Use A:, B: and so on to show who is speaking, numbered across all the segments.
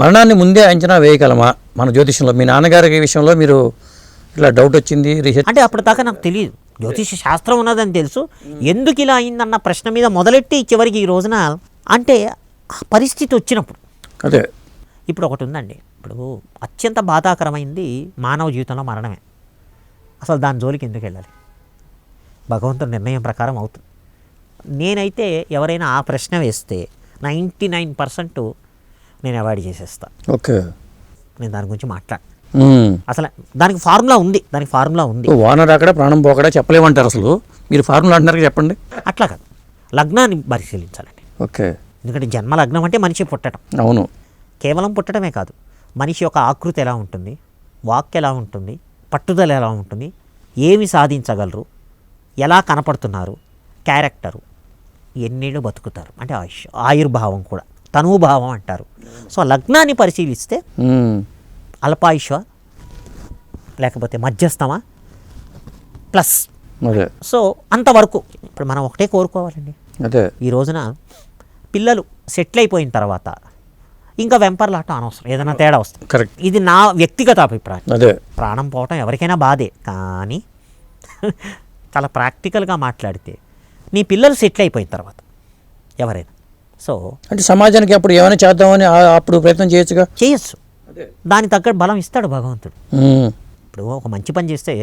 A: మరణాన్ని ముందే అంచనా వేయగలమా మన జ్యోతిషంలో? మీ నాన్నగారి విషయంలో మీరు ఇట్లా డౌట్ వచ్చింది రీసెర్చ్
B: అంటే అప్పటిదాకా నాకు తెలియదు, జ్యోతిష శాస్త్రం ఉన్నదని తెలుసు. ఎందుకు ఇలా అయిందన్న ప్రశ్న మీద మొదలెట్టి చివరికి ఈ రోజున అంటే పరిస్థితి వచ్చినప్పుడు
A: అదే.
B: ఇప్పుడు ఒకటి ఉందండి, ఇప్పుడు అత్యంత బాధాకరమైంది మానవ జీవితంలో మరణమే. అసలు దాని జోలికి ఎందుకు వెళ్ళాలి? భగవంతుడి నిర్ణయం ప్రకారం అవుతుంది. నేనైతే ఎవరైనా ఆ ప్రశ్న వేస్తే 99% నేను అవాయిడ్ చేసేస్తాను.
A: ఓకే,
B: నేను దాని గురించి మాట్లాడు. అసలు దానికి ఫార్ములా ఉంది.
A: వానర్ అక్కడ ప్రాణం పోకడా చెప్పలేమంటారు. అసలు మీరు ఫార్ములా అంటున్నారు, చెప్పండి.
B: అట్లా కాదు, లగ్నాన్ని పరిశీలించాలండి.
A: ఓకే.
B: ఎందుకంటే జన్మ లగ్నం అంటే మనిషి పుట్టడం.
A: అవును.
B: కేవలం పుట్టడమే కాదు, మనిషి యొక్క ఆకృతి ఎలా ఉంటుంది, వాక్ ఎలా ఉంటుంది, పట్టుదల ఎలా ఉంటుంది, ఏమి సాధించగలరు, ఎలా కనపడుతున్నారు, క్యారెక్టరు, ఎన్నేళ్ళు బతుకుతారు అంటే ఆయుర్భావం కూడా తనుభావం అంటారు. సో లగ్నాన్ని పరిశీలిస్తే అల్పాయుష లేకపోతే మధ్యస్థమా ప్లస్. సో అంతవరకు ఇప్పుడు మనం ఒకటే కోరుకోవాలండి.
A: అదే.
B: ఈ రోజున పిల్లలు సెటిల్ అయిపోయిన తర్వాత ఇంకా వెంపర్లాట అనవసరం, ఏదైనా తేడా వస్తుంది.
A: కరెక్ట్.
B: ఇది నా వ్యక్తిగత అభిప్రాయం.
A: అదే.
B: ప్రాణం పోవటం ఎవరికైనా బాధే, కానీ చాలా ప్రాక్టికల్గా మాట్లాడితే నీ పిల్లలు సెటిల్ అయిపోయిన తర్వాత ఎవరైనా సో
A: అంటే సమాజానికి అప్పుడు ఏమైనా చేద్దామని అప్పుడు ప్రయత్నం చేయొచ్చు.
B: దాని తగ్గట్టు బలం ఇస్తాడు భగవంతుడు. ఇప్పుడు ఒక మంచి పని చేస్తే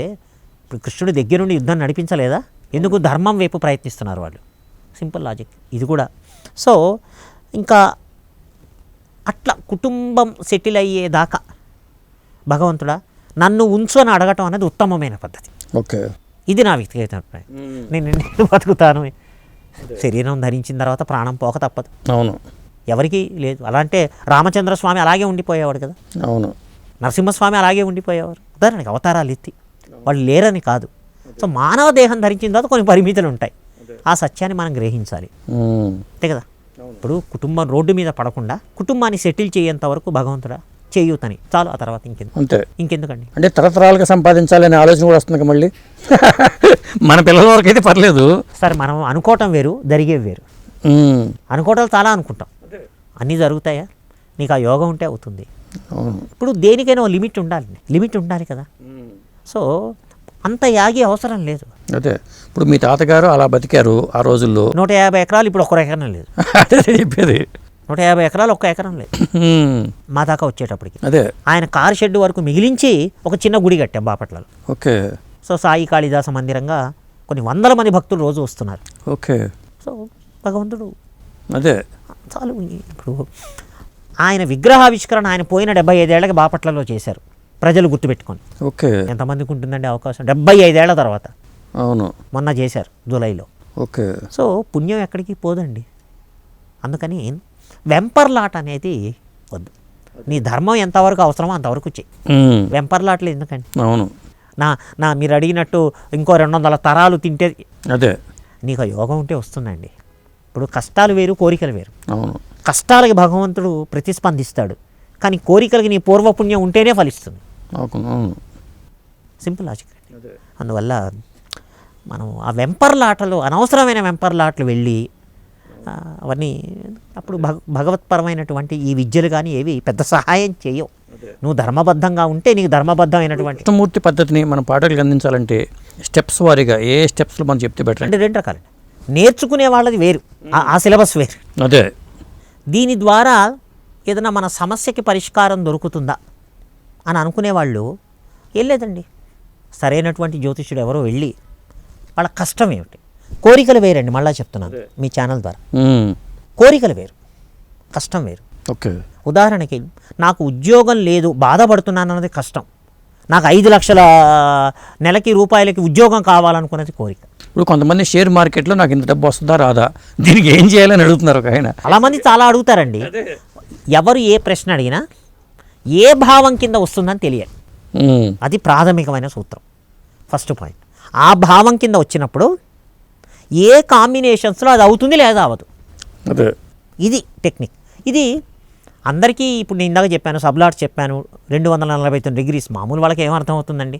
B: ఇప్పుడు కృష్ణుడి దగ్గర నుండి యుద్ధం నడిపించలేదా? ఎందుకు? ధర్మం వైపు ప్రయత్నిస్తున్నారు వాళ్ళు. సింపుల్ లాజిక్ ఇది కూడా. సో ఇంకా అట్లా కుటుంబం సెటిల్ అయ్యేదాకా భగవంతుడా నన్ను ఉంచు అని అడగటం అనేది ఉత్తమమైన పద్ధతి.
A: ఓకే.
B: ఇది నా వ్యక్తిగత అభిప్రాయం. నేను బతుకుతాను, శరీరం ధరించిన తర్వాత ప్రాణం పోక తప్పదు.
A: అవును.
B: ఎవరికి లేదు. అలా అంటే రామచంద్రస్వామి అలాగే ఉండిపోయేవాడు కదా.
A: అవును.
B: నరసింహస్వామి అలాగే ఉండిపోయేవారు. ఉదాహరణకి అవతారాలు ఎత్తి వాళ్ళు లేరని కాదు. సో మానవ దేహం ధరించిన తర్వాత కొన్ని పరిమితులు ఉంటాయి. ఆ సత్యాన్ని మనం గ్రహించాలి, అంతే కదా. ఇప్పుడు కుటుంబం రోడ్డు మీద పడకుండా కుటుంబాన్ని సెటిల్ చేయేంత వరకు భగవంతుడా చేయూతని చాలు, ఆ తర్వాత ఇంకెందుకండి. అంటే
A: తరతరాలుగా సంపాదించాలనే ఆలోచన కూడా వస్తుంది మళ్ళీ. మన పిల్లల వరకు అయితే పర్లేదు.
B: సరే, మనం అనుకోవటం వేరు, జరిగేవి వేరు. అనుకోవటాలు చాలా అనుకుంటాం, అన్నీ జరుగుతాయా? నీకు ఆ యోగం ఉంటే అవుతుంది. ఇప్పుడు దేనికైనా లిమిట్ ఉండాలి కదా. సో అంత యాగి అవసరం లేదు.
A: అదే. ఇప్పుడు మీ తాతగారు అలా బతికారు ఆ రోజుల్లో.
B: 150 ఎకరాలు ఇప్పుడు 1 ఎకరం లేదు.
A: అదే చెప్పేది.
B: 150 ఎకరాలు 1 ఎకరం లేదు మా దాకా వచ్చేటప్పటికి.
A: అదే.
B: ఆయన కారు షెడ్ వరకు మిగిలించి ఒక చిన్న గుడి కట్టాం బాపట్లలో.
A: ఓకే.
B: సో సాయి కాళిదాస మందిరంగా కొన్ని వందల మంది భక్తులు రోజు వస్తున్నారు.
A: ఓకే.
B: సో భగవంతుడు
A: అదే
B: చాలు. ఇప్పుడు ఆయన విగ్రహావిష్కరణ ఆయన పోయిన 75 ఏళ్ళకి బాపట్లలో చేశారు, ప్రజలు గుర్తుపెట్టుకొని.
A: ఓకే.
B: ఎంతమందికి ఉంటుందండి అవకాశం? 75 ఏళ్ల తర్వాత.
A: అవును.
B: మొన్న చేశారు జూలైలో.
A: ఓకే.
B: సో పుణ్యం ఎక్కడికి పోదండి. అందుకని వెంపర్లాట అనేది వద్దు. నీ ధర్మం ఎంతవరకు అవసరమో అంతవరకు చెయ్యి. వెంపర్లాట్లు ఎందుకండి?
A: అవును.
B: నా మీరు అడిగినట్టు ఇంకో 200 తరాలు తింటే
A: అదే
B: నీకు ఆ యోగం ఉంటే వస్తుందండి. ఇప్పుడు కష్టాలు వేరు, కోరికలు వేరు.
A: అవును.
B: కష్టాలకి భగవంతుడు ప్రతిస్పందిస్తాడు, కానీ కోరికలకి నీ పూర్వపుణ్యం ఉంటేనే ఫలిస్తుంది.
A: అవును.
B: Simple logic. అందువల్ల మనం ఆ వెంపర్లాటలు, అనవసరమైన వెంపర్లాటలు వెళ్ళి అవన్నీ అప్పుడు భగవత్పరమైనటువంటి ఈ విద్యలు కానీ ఏవి పెద్ద సహాయం చేయవు. నువ్వు ధర్మబద్ధంగా ఉంటే నీకు ధర్మబద్ధమైనటువంటి
A: కృష్ణమూర్తి పద్ధతిని మన పాఠకులకు అందించాలంటే స్టెప్స్ వారీగా ఏ స్టెప్స్లో మనం చెప్తే బెటర్
B: అంటే 2 రకాలండి. నేర్చుకునే వాళ్ళది వేరు, ఆ సిలబస్ వేరు.
A: అదే.
B: దీని ద్వారా ఏదైనా మన సమస్యకి పరిష్కారం దొరుకుతుందా అని అనుకునేవాళ్ళు ఏం లేదండి, సరైనటువంటి జ్యోతిష్యుడు ఎవరో వెళ్ళి వాళ్ళ కష్టం ఏమిటి, కోరికలు వేరండి. మళ్ళీ చెప్తున్నాను మీ ఛానల్ ద్వారా, కోరికలు వేరు, కష్టం వేరు.
A: ఓకే.
B: ఉదాహరణకి నాకు ఉద్యోగం లేదు, బాధపడుతున్నాను అన్నది కష్టం. నాకు 5 లక్షల నెలకి రూపాయలకి ఉద్యోగం కావాలనుకున్నది కోరిక.
A: ఇప్పుడు కొంతమంది షేర్ మార్కెట్లో నాకు ఇంత డబ్బు వస్తుందా రాదా, దీనికి ఏం చేయాలని అడుగుతున్నారు ఒక ఆయన.
B: చాలామంది చాలా అడుగుతారండి. ఎవరు ఏ ప్రశ్న అడిగినా ఏ భావం కింద వస్తుందని తెలియాలి. అది ప్రాథమికమైన సూత్రం, ఫస్ట్ పాయింట్. ఆ భావం కింద వచ్చినప్పుడు ఏ కాంబినేషన్స్లో అది అవుతుంది లేదా అవ్వదు.
A: అదే
B: ఇది టెక్నిక్. ఇది అందరికీ ఇప్పుడు నేను ఇందాక చెప్పాను, సబ్లాట్స్ చెప్పాను, 249 డిగ్రీస్ మామూలు వాళ్ళకి ఏమర్థం అవుతుందండి.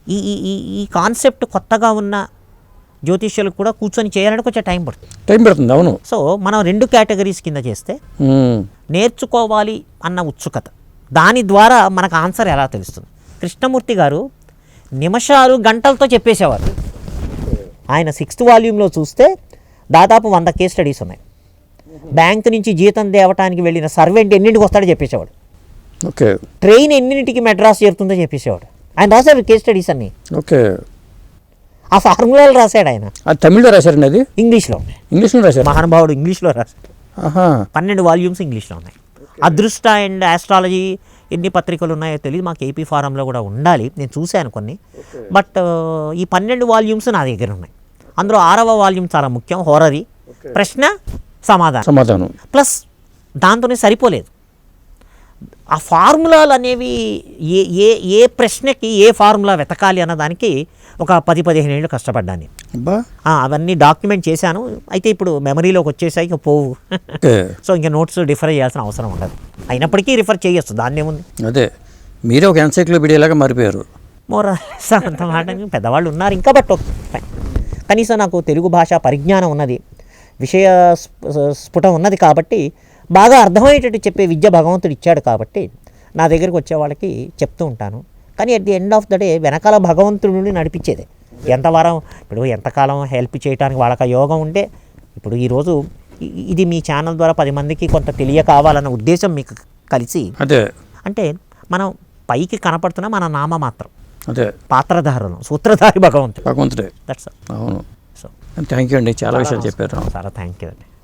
B: ఈ ఈ ఈ కాన్సెప్ట్ కొత్తగా ఉన్న జ్యోతిష్యులకు కూడా కూర్చొని చేయాలంటే కొంచెం టైం పడుతుంది.
A: టైం పడుతుంది, అవును.
B: సో మనం 2 కేటగిరీస్ కింద చేస్తే నేర్చుకోవాలి అన్న ఉత్సుకత, దాని ద్వారా మనకు ఆన్సర్ ఎలా తెలుస్తుంది. కృష్ణమూర్తి గారు నిమిషాలు గంటలతో చెప్పేసేవారు. ఆయన 6th వాల్యూమ్లో చూస్తే దాదాపు 100 కేస్ స్టడీస్ ఉన్నాయి. బ్యాంక్ నుంచి జీతం తేవటానికి వెళ్ళిన సర్వెంట్ ఎన్నింటికి వస్తాడో చెప్పేసేవాడు.
A: ఓకే.
B: ట్రైన్ ఎన్నింటికి మెడ్రాస్ చేరుతుందో చెప్పేసేవాడు. ఆయన రాశాడు కేస్ స్టడీస్ అన్నీ.
A: ఓకే.
B: ఆ ఫార్ములాలు రాశాడు ఆయన.
A: అది తమిళ్లో రాశారండి? అది
B: ఇంగ్లీష్లో ఉన్నాయి.
A: ఇంగ్లీష్లో రాశారు?
B: మహానుభావుడు ఇంగ్లీష్లో రాశాడు.
A: ఆహా.
B: 12 వాల్యూమ్స్ ఇంగ్లీష్లో ఉన్నాయి. అదృష్ట అండ్ ఆస్ట్రాలజీ ఎన్ని పత్రికలు ఉన్నాయో తెలియదు, మాకు ఏపీ ఫారంలో కూడా ఉండాలి, నేను చూశాను కొన్ని. బట్ ఈ 12 వాల్యూమ్స్ నా దగ్గర ఉన్నాయి. అందులో 6వ వాల్యూమ్ చాలా ముఖ్యం, హోరరీ, ప్రశ్న సమాధానం. ప్లస్ దాంతోనే సరిపోలేదు, ఆ ఫార్ములాలు అనేవి ఏ ప్రశ్నకి ఏ ఫార్ములా వెతకాలి అన్నదానికి ఒక 10-15 ఏళ్ళు కష్టపడ్డాను. అవన్నీ డాక్యుమెంట్ చేశాను. అయితే ఇప్పుడు మెమరీలోకి వచ్చేసాయి, ఇక పోవు. సో ఇంకా నోట్స్ రిఫర్ చేయాల్సిన అవసరం ఉండదు. అయినప్పటికీ రిఫర్ చేయొచ్చు, దాన్ని ఏముంది.
A: అదే మీరే ఒక ఎన్సైక్లోపీడియాలాగా మారిపోయారు.
B: అంత మాట పెద్దవాళ్ళు ఉన్నారు ఇంకా. బట్ కనీసం నాకు తెలుగు భాష పరిజ్ఞానం ఉన్నది, విషయ స్ఫుటం ఉన్నది కాబట్టి, బాగా అర్థమయ్యేటట్టు చెప్పే విద్య భగవంతుడు ఇచ్చాడు కాబట్టి నా దగ్గరికి వచ్చే వాళ్ళకి చెప్తూ ఉంటాను. కానీ at the end of the day వెనకాల భగవంతుడి నుండి నడిపించేదే. ఇప్పుడు ఎంతకాలం హెల్ప్ చేయడానికి వాళ్ళకి ఆ యోగం ఉంటే, ఇప్పుడు ఈరోజు ఇది మీ ఛానల్ ద్వారా 10 మందికి కొంత తెలియకావాలన్న ఉద్దేశం మీకు కలిసి,
A: అదే
B: అంటే మనం పైకి కనపడుతున్న మన నామ మాత్రం,
A: అదే
B: పాత్రధారులు, సూత్రధారి భగవంతుడే.
A: దట్స్ అవును.
B: సో
A: థ్యాంక్ యూ అండి, చాలా విషయాలు చెప్పారు.
B: చాలా థ్యాంక్ యూ అండి.